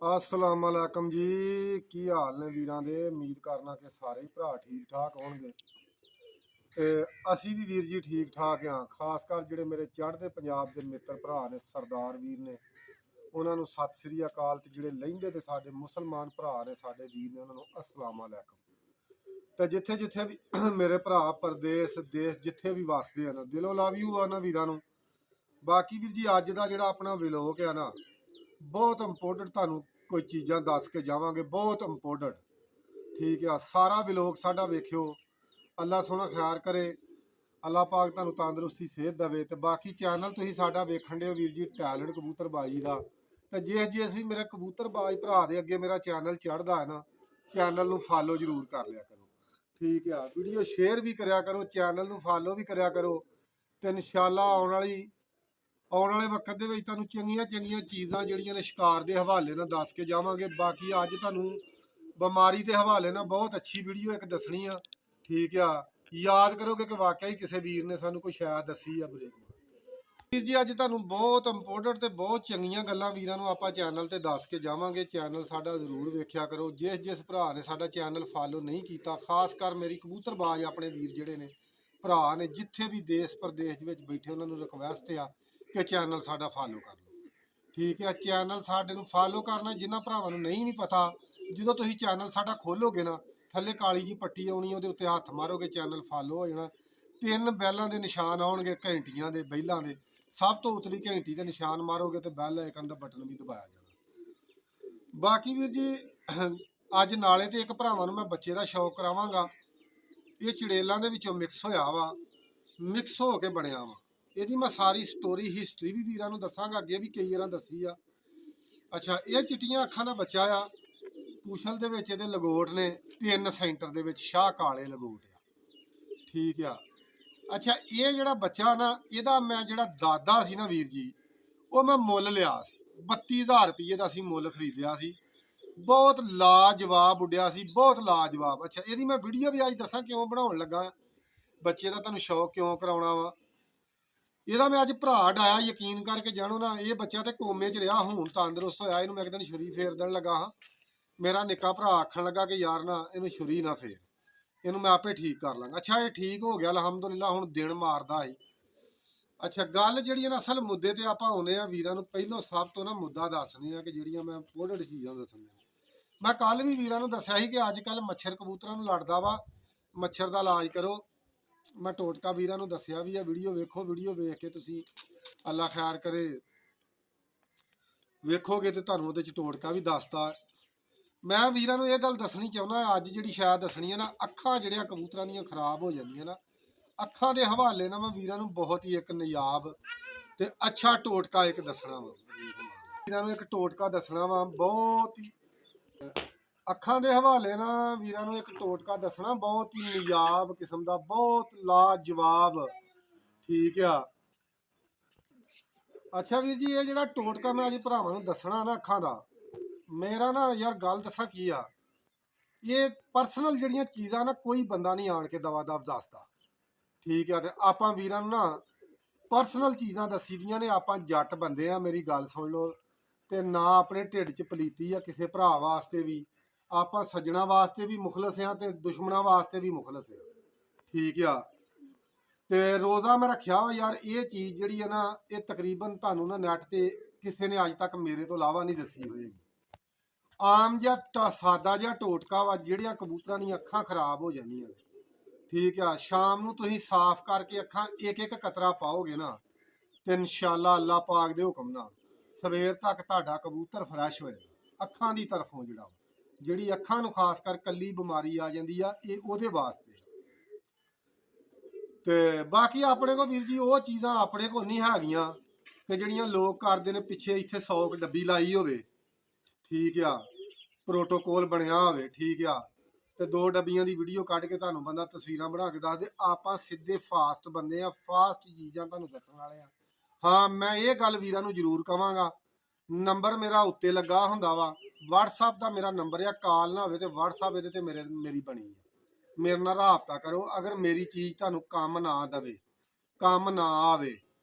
अस्सलाम वालेकुम जी। की हाल ने वीरां दे। उम्मीद करना कि सारे ही भरा ठीक ठाक होणगे ते असी भी वीर जी ठीक ठाक हाँ। खास कर जिहड़े मेरे चढ़दे पंजाब दे मित्र भरा ने सरदार वीर ने उन्होंने सत श्री अकाल ते जिहड़े लहिंदे ते साडे मुसलमान भरा ने साडे वीर ने उन्होंने अस्सलाम वालेकुम। ते जिथे जिथे भी मेरे भरा परदेस देश जिथे भी वसदे हैं दिलों लव यू आ ना वीरां नूं। बाकी वीर जी अज दा जिहड़ा अपना विलोक है ना बहुत इंपोर्टेंट तुहानूं कोई चीज़ां दस के जावांगे बहुत इंपोर्टेंट। ठीक है सारा विलोक साडा वेखियो। अल्लाह सोहना खैर करे। अल्लाह पाक तुहानूं तंदुरुस्ती सेहत देवे। ते बाकी चैनल तुसीं साडा वेखण दे हो वीर जी टैलेंट कबूतरबाजी दा। ते जिस भी मेरे कबूतरबाज भरा दे अगे मेरा चैनल चढ़दा है ना चैनल नूं फॉलो जरूर कर लिया करो। ठीक है वीडियो शेयर भी करिया करो चैनल नूं फॉलो भी करिया करो। ते इंशाअल्लाह आने वाले वक्त ਦੇ ਵਿੱਚ ਤੁਹਾਨੂੰ ਚੰਗੀਆਂ ਚੰਗੀਆਂ ਚੀਜ਼ਾਂ ਜਿਹੜੀਆਂ ਨੇ ਸ਼ਿਕਾਰ ਦੇ ਹਵਾਲੇ ਨਾਲ ਦੱਸ ਕੇ ਜਾਵਾਂਗੇ। ਬਾਕੀ ਅੱਜ ਤੁਹਾਨੂੰ ਬਿਮਾਰੀ ਦੇ ਹਵਾਲੇ ਨਾਲ ਬਹੁਤ ਅੱਛੀ ਵੀਡੀਓ ਇੱਕ ਦੱਸਣੀ ਆ। ਠੀਕ ਆ ਯਾਦ ਕਰੋਗੇ ਕਿ ਵਾਕਿਆ ਹੀ ਕਿਸੇ ਵੀਰ ਨੇ ਸਾਨੂੰ ਕੋਈ ਸ਼ਾਇਦ ਦੱਸੀ ਆ ਬ੍ਰੇਕ ਵੀਰ ਜੀ। ਅੱਜ ਤੁਹਾਨੂੰ ਬਹੁਤ ਇੰਪੋਰਟੈਂਟ ਤੇ ਬਹੁਤ ਚੰਗੀਆਂ ਗੱਲਾਂ ਵੀਰਾਂ ਨੂੰ ਆਪਾਂ ਚੈਨਲ ਤੇ ਦੱਸ ਕੇ ਜਾਵਾਂਗੇ। ਚੈਨਲ ਸਾਡਾ ਜ਼ਰੂਰ ਵੇਖਿਆ ਕਰੋ। ਜਿਸ ਭਰਾ ਨੇ ਸਾਡਾ ਚੈਨਲ ਫਾਲੋ ਨਹੀਂ ਕੀਤਾ ਖਾਸ ਕਰ ਮੇਰੀ ਕਬੂਤਰਬਾਜ਼ ਆਪਣੇ ਵੀਰ ਜਿਹੜੇ ਨੇ ਭਰਾ ਨੇ ਜਿੱਥੇ ਵੀ ਦੇਸ਼ ਪ੍ਰਦੇਸ਼ ਵਿੱਚ ਬੈਠੇ ਉਹਨਾਂ ਨੂੰ ਰਿਕਵੈਸਟ ਆ कि चैनल साडा फॉलो कर लो। ठीक है चैनल साडे नूं फॉलो करना जिन्हां भरावां नूं नहीं पता जो तुसीं चैनल साडा खोलोगे ना थल्ले काली जी पट्टी आउणी उहदे उत्ते हत्थ मारोगे चैनल फॉलो हो जाना। 3 बैलों के निशान आउणगे घंटियां दे बैलों के सब तो उतली घंटी के निशान मारोगे तो बैल आइकन का बटन भी दबाया जाना। बाकी वीर जी अज नाले तो एक भरावां नूं मैं बच्चे का शौक करावांगा। ये चड़ेलों के विचों मिक्स होया वा मिक्स हो के बनिया वा। ਇਹਦੀ मैं सारी स्टोरी हिस्टरी भी वीरां नूं दसांगा अगे भी कई बार दसी आ। अच्छा ये चिट्टियां अखां दा बच्चा आ पूछल दे विच इहदे लगोट ने 3 सेंटर दे विच शाह काले लगोट आ। ठीक आ अच्छा ये जिहड़ा बच्चा ना इहदा मैं जिहड़ा दादा सी ना वीर जी वो मैं मुल लिया सी 32,000 रुपये का असीं मुल खरीदिया सी। बहुत लाजवाब उड्डिया सी बहुत लाजवाब। अच्छा इहदी मैं वीडियो भी अज दसां क्यों बनाउण लगा बच्चे का तुहानूं शौक क्यों कराउणा वा। ਇਹਦਾ मैं अज भरा डाया यकीन करके जानो ना ये बच्चा तो कोमे च रहा हूँ तंदुरुस्त होया। इनू मैं एक दिन छुरी फेर देन लगा हाँ मेरा निक्का भरा आखन लगा कि यार ना इनू छुरी ना फेर इनू मैं आपे ठीक कर लाँगा। अच्छा ये ठीक हो गया अलहमदुलिल्लाह हुण दिन मारदा ही। अच्छा गल जिहड़ी ना असल मुद्दे ते आपां आउणे आ वीरां नूं पहिलों सब तो ना मुद्दा दसने आ कि जिहड़ियां मैं इंपोर्टेंट चीज़ां दसणियां। मैं कल भी वीरां नूं दस्सिया सी कि अजकल मच्छर कबूतरां नूं लड़दा वा मच्छर दा इलाज करो। मैं टोटका वीरां नूं दस्सिया भी है वीडियो वेखो वीडियो वेख के तुसीं अल्लाह खैर करे वेखोगे तो तुहानूं उहदे च टोटका भी दसदा। मैं वीरां नूं इह गल दसनी चाहुंदा अज जिहड़ी शायद दसनी है ना अखां जिहड़ियां कबूतरां दीयां खराब हो जांदियां ना अखां दे हवाले नाल मैं वीरां नूं बहुत ही एक नायाब ते अच्छा टोटका एक दसना वा। वीरां नूं एक टोटका दसना वा बहुत ही अखां दे हवाले ना वीरां नूं एक टोटका दसना बहुत ही नायाब किस्म दा बहुत लाजवाब। ठीक आ अच्छा वीर जी ये जिहड़ा टोटका मैं अज भरावां नूं दसना ना अखां दा मेरा ना यार गल दसां की आ ये परसनल जिहड़ियां चीज़ां ना कोई बंदा नहीं आण के दवा दव दसदा। ठीक है ते आपां वीरां नूं ना परसनल चीज़ां दसी दियां ने आपां जट बंदे आ मेरी गल सुन लो ते ना अपने ढिड च पलीती आ किसी भरा वास्ते भी आपां सज्जणा वास्ते भी मुखलस हाँ ते दुश्मना वास्ते भी मुखलस हाँ। ठीक आ ते रोज़ा मैं रखिया वा यार ये चीज़ जिहड़ी है ना ये तकरीबन तुहानूं ना नैट ते किसी ने अज तक मेरे तो इलावा नहीं दसी होएगी। आम जिहा सादा जिहा टोटका वा जिहड़ियां कबूतरां दीयां अखां खराब हो जांदियां ने। ठीक आ शाम नूं तुसीं साफ करके अखां एक एक कतरा पाओगे ना तो इंशाअल्लाह अल्लाह पाक दे हुक्म नाल सवेर तक तुहाडा कबूतर फ्रैश होएगा अखां दी तरफों जिहड़ी अखां नूं खास कर कल्ली बीमारी आ जांदी आ ये ओहदे वास्ते। ते बाकी अपने को वीर जी वो चीज़ां अपने को नहीं हैगियां कि जिहड़ियां लोग करदे ने पिछे इत्थे 100 डब्बी लाई होवे। ठीक आ प्रोटोकोल बनिया होवे। ठीक आ ते 2 डब्बियां दी वीडियो कढ के तुहानूं बंदा तस्वीरां बना के दस दे आपां सीधे फास्ट बंदे आ फास्ट चीज़ां तुहानूं दस्सण वाले आ। हाँ मैं ये गल वीरां नूं जरूर कहांगा नंबर मेरा उत्ते लगा हुंदा वा WhatsApp दा मेरा नंबर आ कॉल ना होवे ते WhatsApp इहदे ते मेरी बनी है मेरे नाल राबता करो। अगर मेरी चीज़ तुहानूं काम ना दवे काम ना आवे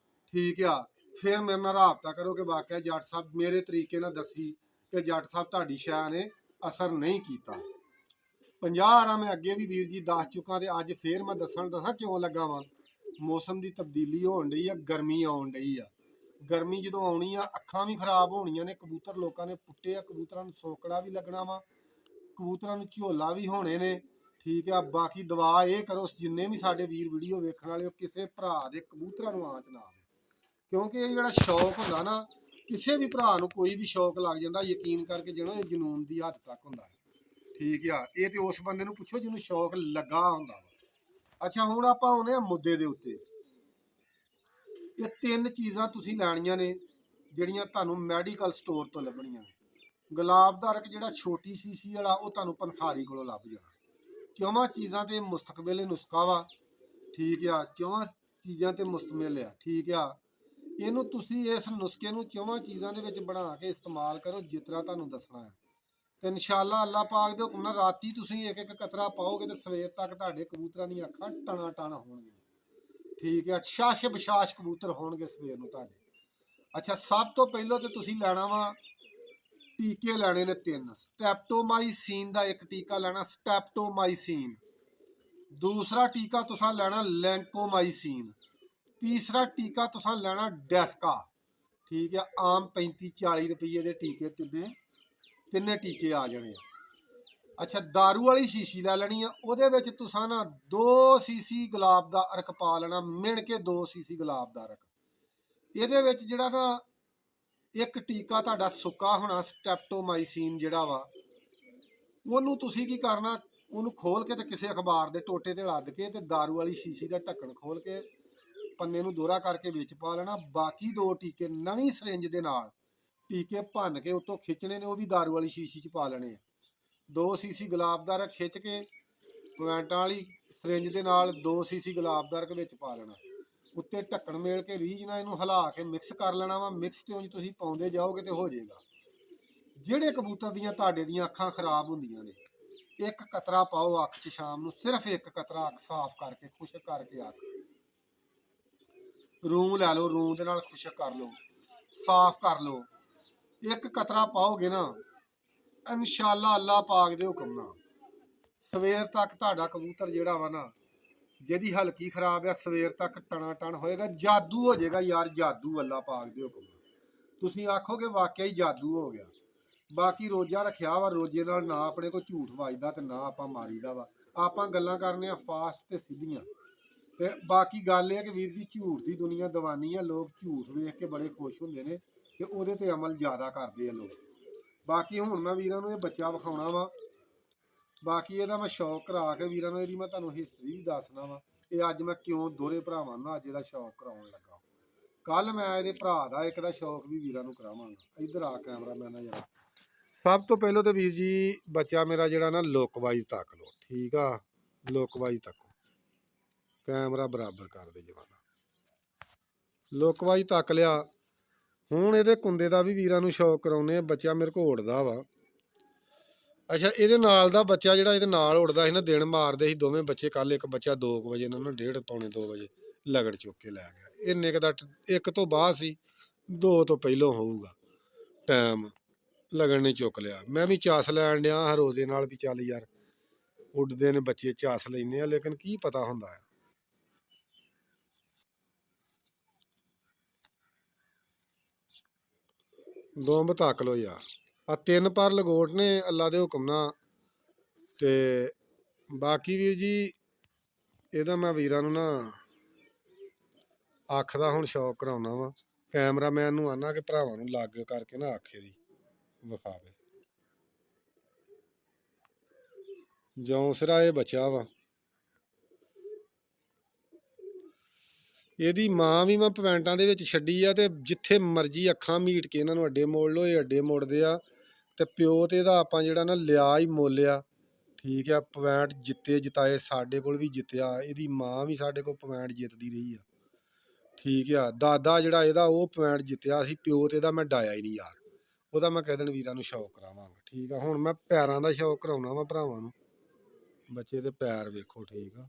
ठीक आ फिर मेरे नाल राबता करो कि वाकई जट साहब मेरे तरीके नाल दसी ਕਿ ਜੱਟ ਸਾਹਿਬ ਤੁਹਾਡੀ ਸ਼ੈ ਨੇ ਅਸਰ ਨਹੀਂ ਕੀਤਾ। 50 ਵਾਰਾਂ ਮੈਂ ਅੱਗੇ ਵੀ ਵੀਰ ਜੀ ਦੱਸ ਚੁੱਕਾ ਤੇ ਅੱਜ ਫੇਰ ਮੈਂ ਦੱਸਾਂ ਕਿਉਂ ਲੱਗਾ ਵਾਂ। ਮੌਸਮ ਦੀ ਤਬਦੀਲੀ ਹੋਣ ਡਈ ਆ, ਗਰਮੀ ਆਉਣ ਡਈ ਆ। ਗਰਮੀ ਜਦੋਂ ਆਉਣੀ ਆ ਅੱਖਾਂ ਵੀ ਖਰਾਬ ਹੋਣੀਆਂ ਨੇ। ਕਬੂਤਰ ਲੋਕਾਂ ਨੇ ਪੁੱਟੇ ਆ, ਕਬੂਤਰਾਂ ਨੂੰ ਸੋਕੜਾ ਵੀ ਲੱਗਣਾ ਵਾ, ਕਬੂਤਰਾਂ ਨੂੰ ਝੋਲਾ ਵੀ ਹੋਣੇ ਨੇ। ਠੀਕ ਆ, ਬਾਕੀ ਦੁਆ ਇਹ ਕਰੋ ਜਿੰਨੇ ਵੀ ਸਾਡੇ ਵੀਰ ਵੀਡੀਓ ਵੇਖਣ ਵਾਲੇ, ਉਹ ਕਿਸੇ ਭਰਾ ਦੇ ਕਬੂਤਰਾਂ ਨੂੰ ਆਂਚ ਨਾ ਆਵੇ, ਕਿਉਂਕਿ ਇਹ ਜਿਹੜਾ ਸ਼ੌਕ ਹੁੰਦਾ ਨਾ, ਕਿਸੇ ਵੀ ਭਰਾ ਨੂੰ ਕੋਈ ਵੀ ਸ਼ੌਕ ਲੱਗ ਜਾਂਦਾ, ਯਕੀਨ ਕਰਕੇ ਜਿਹੜਾ ਇਹ ਜਨੂਨ ਦੀ ਹੱਦ ਤੱਕ ਹੁੰਦਾ ਹੈ। ਠੀਕ ਆ, ਇਹ ਤੇ ਉਸ ਬੰਦੇ ਨੂੰ ਪੁੱਛੋ ਜਿਹਨੂੰ ਸ਼ੌਕ ਲੱਗਾ ਹੁੰਦਾ ਵਾ। ਅੱਛਾ, ਹੁਣ ਆਪਾਂ ਆਉਂਦੇ ਆ ਮੁੱਦੇ ਦੇ ਉੱਤੇ। ਇਹ 3 ਚੀਜ਼ਾਂ ਤੁਸੀਂ ਲੈਣੀਆਂ ਨੇ ਜਿਹੜੀਆਂ ਤੁਹਾਨੂੰ ਮੈਡੀਕਲ ਸਟੋਰ ਤੋਂ ਲੱਭਣੀਆਂ ਨੇ। ਗੁਲਾਬ ਦਾ ਅਰਕ ਜਿਹੜਾ ਛੋਟੀ ਸ਼ੀਸ਼ੀ ਵਾਲਾ, ਉਹ ਤੁਹਾਨੂੰ ਪੰਸਾਰੀ ਕੋਲੋਂ ਲੱਭ ਜਾਣਾ। 4 ਚੀਜ਼ਾਂ ਤੇ ਮੁਸਤਕਬਿਲ ਨੁਸਖਾ ਵਾ। ਠੀਕ ਆ, 4 ਚੀਜ਼ਾਂ ਤੇ ਮੁਸ਼ਤਮਿਲ ਆ। ਠੀਕ ਆ, ਇਹਨੂੰ ਤੁਸੀਂ ਇਸ ਨੁਸਖੇ ਨੂੰ 4 ਚੀਜ਼ਾਂ ਦੇ ਵਿੱਚ ਬਣਾ ਕੇ ਇਸਤੇਮਾਲ ਕਰੋ ਜਿਸ ਤਰ੍ਹਾਂ ਤੁਹਾਨੂੰ ਦੱਸਣਾ ਹੈ, ਤੇ ਇਨਸ਼ਾਅੱਲਾ ਅੱਲਾਹ ਪਾਕ ਦੇ ਹੁਕਮ ਨਾਲ ਰਾਤੀ ਤੁਸੀਂ ਇੱਕ ਕਤਰਾ ਪਾਓਗੇ ਤੇ ਸਵੇਰ ਤੱਕ ਤੁਹਾਡੇ ਕਬੂਤਰਾਂ ਦੀਆਂ ਅੱਖਾਂ ਟਣਾ ਟਣ ਹੋਣਗੀਆਂ। ਠੀਕ ਹੈ, ਸ਼ਾਸ਼ ਬਸ਼ਾਸ਼ ਕਬੂਤਰ ਹੋਣਗੇ ਸਵੇਰ ਨੂੰ ਤੁਹਾਡੇ। ਅੱਛਾ, ਸਭ ਤੋਂ ਪਹਿਲਾਂ ਤੇ ਤੁਸੀਂ ਲੈਣਾ ਵਾ ਟੀਕੇ ਲੈਣੇ ਨੇ 3। ਸਟੈਪਟੋਮਾਈਸੀਨ ਦਾ ਇੱਕ ਟੀਕਾ ਲੈਣਾ, ਸਟੈਪਟੋਮਾਈਸੀਨ। ਦੂਸਰਾ ਟੀਕਾ ਤੁਸੀਂ ਲੈਣਾ ਲੈਂਕੋਮਾਈਸੀਨ। ਤੀਸਰਾ ਟੀਕਾ ਤੁਸੀਂ ਲੈਣਾ ਡੈਸਕਾ। ਠੀਕ ਹੈ, ਆਮ 35-40 ਰੁਪਏ ਦੇ ਟੀਕੇ ਤਿੰਨੇ ਟੀਕੇ ਆ ਜਾਣੇ ਆ। ਅੱਛਾ, ਦਾਰੂ ਵਾਲੀ ਸ਼ੀਸ਼ੀ ਲੈ ਲੈਣੀ ਆ। ਉਹਦੇ ਵਿੱਚ ਤੁਸੀਂ ਨਾ 2 ਸੀਸੀ ਗੁਲਾਬ ਦਾ ਅਰਕ ਪਾ ਲੈਣਾ, ਮਿਣ ਕੇ 2 ਸੀਸੀ ਗੁਲਾਬ ਦਾ ਅਰਕ। ਇਹਦੇ ਵਿੱਚ ਜਿਹੜਾ ਨਾ ਇੱਕ ਟੀਕਾ ਤੁਹਾਡਾ ਸੁੱਕਾ ਹੋਣਾ ਸਟੈਪਟੋਮਾਈਸੀਨ ਜਿਹੜਾ ਵਾ, ਉਹਨੂੰ ਤੁਸੀਂ ਕੀ ਕਰਨਾ, ਉਹਨੂੰ ਖੋਲ ਕੇ ਤੇ ਕਿਸੇ ਅਖਬਾਰ ਦੇ ਟੋਟੇ ਤੇ ਲੱਦ ਕੇ ਤੇ ਦਾਰੂ ਵਾਲੀ ਸ਼ੀਸ਼ੀ ਦਾ ਢੱਕਣ ਖੋਲ ਕੇ ਪੰਨੇ ਨੂੰ ਦੋਹਰਾ ਕਰਕੇ ਵਿੱਚ ਪਾ ਲੈਣਾ। ਬਾਕੀ 2 ਟੀਕੇ ਨਵੀਂ ਸਿਰਿੰਜ ਦੇ ਨਾਲ ਟੀਕੇ ਭੰਨ ਕੇ ਉੱਤੋਂ ਖਿੱਚਣੇ ਨੇ, ਉਹ ਵੀ ਦਾਰੂ ਵਾਲੀ ਸ਼ੀਸ਼ੀ 'ਚ ਪਾ ਲੈਣੇ ਆ। 2 ਸੀਸੀ ਗੁਲਾਬ ਦਾ ਅਰਕ ਖਿੱਚ ਕੇ ਪੁਆਇੰਟਾਂ ਵਾਲੀ ਸਿਰਿੰਜ ਦੇ ਨਾਲ 2 ਸੀਸੀ ਗੁਲਾਬ ਦਾ ਅਰਕ ਵਿੱਚ ਪਾ ਲੈਣਾ। ਉੱਤੇ ਢੱਕਣ ਮੇਲ ਕੇ ਰੀਝ ਨਾਲ ਇਹਨੂੰ ਹਿਲਾ ਕੇ ਮਿਕਸ ਕਰ ਲੈਣਾ ਵਾ। ਮਿਕਸ ਤੇ ਉਂਝ ਤੁਸੀਂ ਪਾਉਂਦੇ ਜਾਓਗੇ ਤੇ ਹੋ ਜਾਏਗਾ। ਜਿਹੜੇ ਕਬੂਤਰ ਦੀਆਂ ਤੁਹਾਡੇ ਦੀਆਂ ਅੱਖਾਂ ਖਰਾਬ ਹੁੰਦੀਆਂ ਨੇ, 1 ਕਤਰਾ ਪਾਓ ਅੱਖ 'ਚ ਸ਼ਾਮ ਨੂੰ, ਸਿਰਫ 1 ਕਤਰਾ ਅੱਖ ਸਾਫ਼ ਕਰਕੇ ਖੁਸ਼ਕ ਕਰਕੇ ਅੱਖ। ਰੂੰ ਲੈ ਲਓ, ਰੂੰ ਦੇ ਨਾਲ ਖੁਸ਼ਕ ਕਰ ਲਓ, ਸਾਫ਼ ਕਰ ਲਓ। 1 ਕਤਰਾ ਪਾਓਗੇ ਨਾ, ਇਨਸ਼ਾਅੱਲਾ ਅੱਲਾਹ ਪਾਕ ਦੇ ਹੁਕਮ ਨਾਲ ਸਵੇਰ ਤੱਕ ਤੁਹਾਡਾ ਕਬੂਤਰ ਜਿਹੜਾ ਵਾ ਨਾ, ਜਿਹਦੀ ਹਲਕੀ ਖਰਾਬ ਆ, ਸਵੇਰ ਤੱਕ ਟਣਾ ਟਣ ਹੋਏਗਾ। ਜਾਦੂ ਹੋ ਜਾਏਗਾ ਯਾਰ, ਜਾਦੂ ਅੱਲਾਹ ਪਾਕ ਦੇ ਹੁਕਮ ਨਾਲ। ਤੁਸੀਂ ਆਖੋਗੇ ਵਾਕਿਆ ਹੀ ਜਾਦੂ ਹੋ ਗਿਆ। ਬਾਕੀ ਰੋਜ਼ਾ ਰੱਖਿਆ ਵਾ, ਰੋਜ਼ੇ ਨਾਲ ਨਾ ਆਪਣੇ ਕੋਲ ਝੂਠ ਵੱਜਦਾ ਤੇ ਨਾ ਆਪਾਂ ਮਾਰੀਦਾ ਵਾ। ਆਪਾਂ ਗੱਲਾਂ ਕਰਨੇ ਆ ਫਾਸਟ ਤੇ ਸਿੱਧੀਆਂ। ਤੇ ਬਾਕੀ ਗੱਲ ਇਹ ਕਿ ਵੀਰ ਜੀ, ਝੂਠ ਦੀ ਦੁਨੀਆ ਦੀਵਾਨੀ ਆ। ਲੋਕ ਝੂਠ ਵੇਖ ਕੇ ਬੜੇ ਖੁਸ਼ ਹੁੰਦੇ ਨੇ ਤੇ ਉਹਦੇ ਤੇ ਅਮਲ ਜ਼ਿਆਦਾ ਕਰਦੇ ਆ ਲੋਕ। ਬਾਕੀ ਹੁਣ ਮੈਂ ਵੀਰਾਂ ਨੂੰ ਇਹ ਬੱਚਾ ਵਿਖਾਉਣਾ ਵਾ। ਬਾਕੀ ਇਹਦਾ ਮੈਂ ਸ਼ੌਕ ਕਰਾ ਕੇ ਵੀਰਾਂ ਨੂੰ ਇਹਦੀ ਮੈਂ ਤੁਹਾਨੂੰ ਹਿਸਟਰੀ ਵੀ ਦੱਸਣਾ ਵਾ। ਇਹ ਅੱਜ ਮੈਂ ਕਿਉਂ ਦੋਹਰੇ ਭਰਾਵਾਂ ਨੂੰ ਅੱਜ ਇਹਦਾ ਸ਼ੌਕ ਕਰਾਉਣ ਲੱਗਾ। ਕੱਲ ਮੈਂ ਇਹਦੇ ਭਰਾ ਦਾ ਇੱਕ ਦਾ ਸ਼ੌਕ ਵੀ ਵੀਰਾਂ ਨੂੰ ਕਰਾਵਾਂਗਾ। ਇੱਧਰ ਆ ਕੈਮਰਾ ਮੈਨ ਜਰਾ। ਸਭ ਤੋਂ ਪਹਿਲਾਂ ਤਾਂ ਵੀਰ ਜੀ, ਬੱਚਾ ਮੇਰਾ ਜਿਹੜਾ ਨਾ ਲੁੱਕ ਵਾਈਜ਼ ਤੱਕ ਲਓ। ਠੀਕ ਆ, ਲੁੱਕ ਵਾਈਜ਼ ਤੱਕੋ, ਕੈਮਰਾ ਬਰਾਬਰ ਕਰ ਦੇ ਜਵਾਨਾ। ਲੁੱਕ ਵਾਈਜ਼ ਤੱਕ ਲਿਆ। ਹੁਣ ਇਹਦੇ ਕੁੰਦੇ ਦਾ ਵੀ ਵੀਰਾਂ ਨੂੰ ਸ਼ੌਕ ਕਰਾਉਨੇ ਆ। ਬੱਚਾ ਮੇਰੇ ਕੋਲ ਉੜਦਾ ਵਾ। ਅੱਛਾ, ਇਹਦੇ ਨਾਲ ਦਾ ਬੱਚਾ ਜਿਹੜਾ ਇਹਦੇ ਨਾਲ ਉੜਦਾ ਸੀ ਨਾ, ਦਿਨ ਮਾਰਦੇ ਸੀ ਦੋਵੇਂ ਬੱਚੇ। ਕੱਲ ਇੱਕ ਬੱਚਾ 2 ਵਜੇ ਇਹਨਾਂ ਨੂੰ 1:30 ਪੌਣੇ 2 ਵਜੇ ਲਗੜ ਚੁੱਕ ਕੇ ਲੈ ਗਿਆ। ਇੰਨੇ ਕੁ ਦਾ 1 ਤੋਂ ਬਾਅਦ ਸੀ, 2 ਤੋਂ ਪਹਿਲੋਂ ਹੋਊਗਾ ਟਾਈਮ। ਲਗਣ ਨੇ ਚੁੱਕ ਲਿਆ। ਮੈਂ ਵੀ ਚਾਸ ਲੈਣ ਡਿਆ ਹਰੋਜ਼ੇ ਨਾਲ ਵੀ ਚੱਲ ਯਾਰ ਉੱਡਦੇ ਨੇ ਬੱਚੇ, ਚਾਸ ਲੈਂਦੇ ਆ, ਲੇਕਿਨ ਕੀ ਪਤਾ ਹੁੰਦਾ ਆ। ਦੁੰਬ ਤੱਕ ਲੋ ਯਾਰ, ਆ 3 ਪਰ ਲਗੋਟ ਨੇ ਅੱਲਾ ਦੇ ਹੁਕਮ ਨਾਲ। ਤੇ ਬਾਕੀ ਵੀਰ ਜੀ, ਇਹਦਾ ਮੈਂ ਵੀਰਾਂ ਨੂੰ ਨਾ ਅੱਖ ਦਾ ਹੁਣ ਸ਼ੌਕ ਕਰਾਉਣਾ ਵਾ। ਕੈਮਰਾਮੈਨ ਨੂੰ ਆਨਾ ਕਿ ਭਰਾਵਾਂ ਨੂੰ ਲੱਗ ਕਰਕੇ ਨਾ ਅੱਖ ਦੀ ਵਿਖਾਵੇ। ਜਿਉਂ ਸਿਰਾ ਇਹ ਬੱਚਾ ਵਾ। ਇਹਦੀ ਮਾਂ ਵੀ ਮੈਂ ਪਵੈਂਟਾਂ ਦੇ ਵਿੱਚ ਛੱਡੀ ਆ, ਤੇ ਜਿੱਥੇ ਮਰਜ਼ੀ ਅੱਖਾਂ ਮੀਟ ਕੇ ਇਹਨਾਂ ਨੂੰ ਅੱਡੇ ਮੋੜ ਲਓ, ਇਹ ਅੱਡੇ ਮੁੜਦੇ ਆ। ਤੇ ਪਿਓ ਤੇ ਇਹਦਾ ਆਪਾਂ ਜਿਹੜਾ ਨਾ ਲਿਆ ਹੀ ਮੋਲਿਆ। ਠੀਕ ਆ, ਪੁਆਇੰਟ ਜਿੱਤੇ ਜਿਤਾਏ, ਸਾਡੇ ਕੋਲ ਵੀ ਜਿੱਤਿਆ। ਇਹਦੀ ਮਾਂ ਵੀ ਸਾਡੇ ਕੋਲ ਪੁਆਇੰਟ ਜਿੱਤਦੀ ਰਹੀ ਆ। ਠੀਕ ਆ, ਦਾਦਾ ਜਿਹੜਾ ਇਹਦਾ ਉਹ ਪੁਆਇੰਟ ਜਿੱਤਿਆ ਸੀ। ਪਿਓ ਤੇ ਇਹਦਾ ਮੈਂ ਡਾਇਆ ਹੀ ਨਹੀਂ ਯਾਰ। ਉਹਦਾ ਮੈਂ ਕਹਿ ਦੇਣ ਵੀਰਾਂ ਨੂੰ ਸ਼ੌਕ ਕਰਾਵਾਂਗਾ। ਠੀਕ ਆ, ਹੁਣ ਮੈਂ ਪੈਰਾਂ ਦਾ ਸ਼ੌਕ ਕਰਾਉਣਾ ਵਾ ਭਰਾਵਾਂ ਨੂੰ। ਬੱਚੇ ਦੇ ਪੈਰ ਵੇਖੋ। ਠੀਕ ਆ,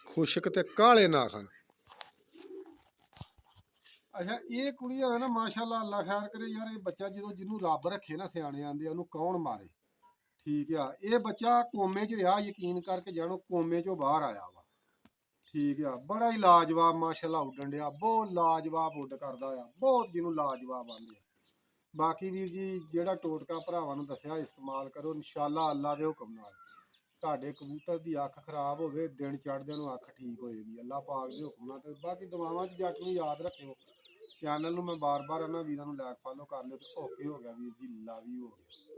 ਖੁਸ਼ਕ ਤੇ ਕਾਲੇ ਨਾਖਣ। ਅੱਛਾ ਇਹ ਕੁੜੀ ਹੋਵੇ ਨਾ ਮਾਸ਼ਾਅੱਲਾ ਅੱਲਾ ਖੈਰ ਕਰੇ ਯਾਰ ਇਹ ਬੱਚਾ ਜਦੋਂ ਜਿਹਨੂੰ ਰੱਬ ਰੱਖੇ ਨਾ ਸਿਆਣੇ ਆਂਦੇ ਆ, ਉਹਨੂੰ ਕੌਣ ਮਾਰੇ। ਠੀਕ ਆ ਇਹ ਬੱਚਾ ਕੋਮੇ 'ਚ ਰਿਹਾ, ਯਕੀਨ ਕਰਕੇ ਜਾਣੋ ਕੋਮੇ 'ਚੋਂ ਬਾਹਰ ਆਇਆ ਵਾ। ਠੀਕ ਆ ਬੜਾ ਹੀ ਲਾਜਵਾਬ ਮਾਸ਼ਾਅੱਲਾ ਉੱਡਣ ਡਿਆ, ਬਹੁਤ ਲਾਜਵਾਬ ਉੱਡ ਕਰਦਾ ਆ, ਬਹੁਤ ਜਿਹਨੂੰ ਲਾਜਵਾਬ ਆਂਦੇ ਆ। ਬਾਕੀ ਵੀਰ ਜੀ ਜਿਹੜਾ ਟੋਟਕਾ ਭਰਾਵਾਂ ਨੂੰ ਦੱਸਿਆ ਇਸਤੇਮਾਲ ਕਰੋ, ਇਨਸ਼ਾਅੱਲਾ ਅੱਲਾ ਦੇ ਹੁਕਮ ਨਾਲ। ਤੁਹਾਡੇ ਕਬੂਤਰ ਦੀ ਅੱਖ ਖਰਾਬ ਹੋਵੇ ਦਿਨ ਚੜ੍ਹਦਿਆਂ ਨੂੰ ਅੱਖ ਠੀਕ ਹੋਏਗੀ ਅੱਲਾ ਪਾਕ ਦੇ ਹੁਕਮ ਨਾਲ। ਤੇ ਬਾਕੀ ਦੁਆਵਾਂ 'ਚ ਜੱਟ ਨੂੰ ਯਾਦ ਰੱਖਿਓ। ਚੈਨਲ ਨੂੰ ਮੈਂ ਬਾਰ-ਬਾਰ ਇਹਨਾਂ ਵੀਰਾਂ ਨੂੰ ਲਾਈਕ ਫਾਲੋ ਕਰ ਲਿਓ ਤੇ ਓਕੇ ਹੋ ਗਿਆ ਵੀਰ ਜੀ, ਲਵ ਯੂ ਹੋ ਗਿਆ।